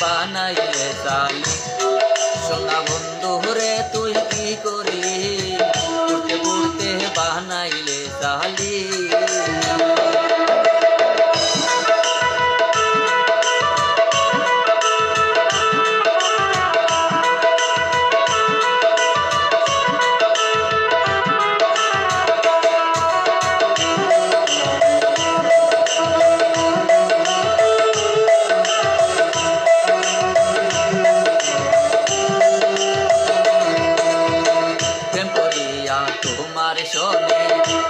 বানাইলে সালি। সোনা বন্ধু রে তুই কি করলি, পড়তে পড়তে বানাইলে সালি। তোমার সনে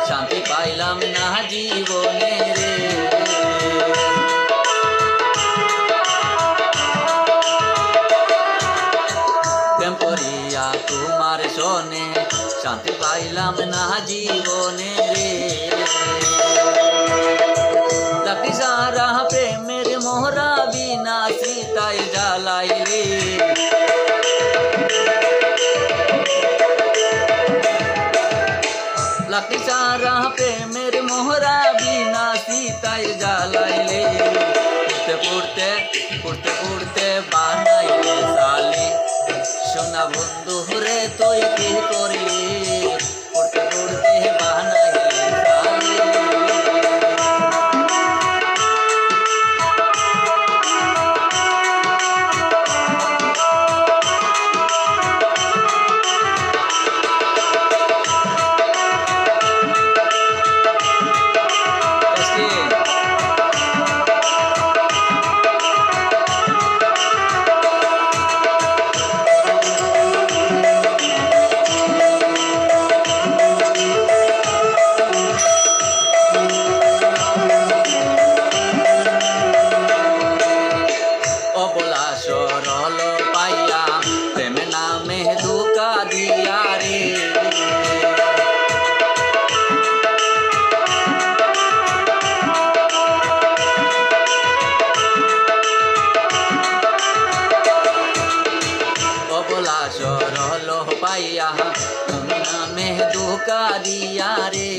শান্তি পাইলাম না জীবনে রে। প্রেম করিয়া তোমার সনে শান্তি পাইলাম না জীবনে রে। লাকি সারা প্রেমের মোহরা বিনা সীতায় জ্বালাইলে। লাকি সারা প্রেমের মোহরা বিনা সীতায় জ্বালাইলে। পড়তে পড়তে পড়তে পড়তে বানাইলে সালি। সোনা বন্ধু রে তুই কি করলি, পড়তে পড়তে বানাইলে সালি। অবলা সরল পাইয়া প্রেম নামে ধোঁকা দিয়া রে। অবলা সরল পাইয়া প্রেম নামে ধোঁকা দিয়া রে।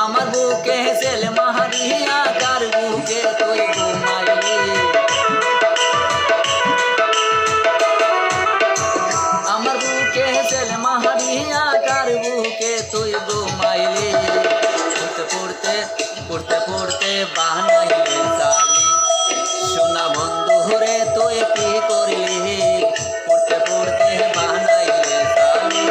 আমার বুকে সেল মারিয়া কার বুকে তুই ঘুমাইলি। আমার বুকে সেল মারিয়া কার বুকে তুই ঘুমাইলি। পড়তে পড়তে পড়তে পড়তে বানাইলে সালি। সোনা বন্ধু রে তুই কি করলি, পড়তে পড়তে বানাইলে সালি।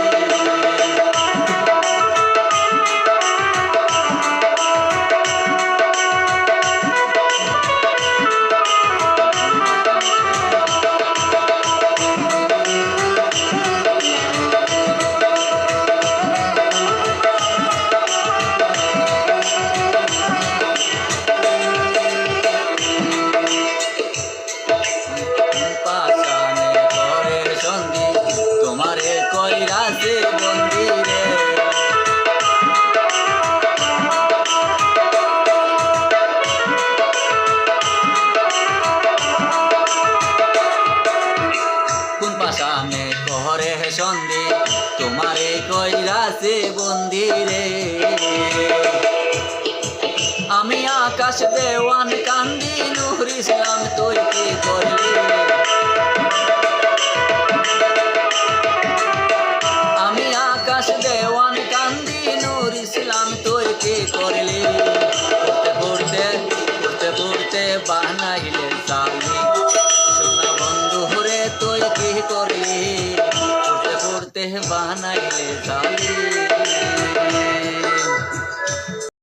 তোমারে কইরাছে বন্দি রে। কোন পাশানে করে সন্ধি তোমারে কইরাছে বন্দি রে। আমি আকাশ দেওয়ান কান্দি নূর ইসলাম তুই কি করলি। আমি আকাশ দেওয়ান কান্দি নূর ইসলাম তুই কি করলি। পড়তে পড়তে পড়তে পড়তে বানাইলে সালি। সোনা বন্ধু রে তুই কি করলি, পড়তে পড়তে বানাইলে সালি।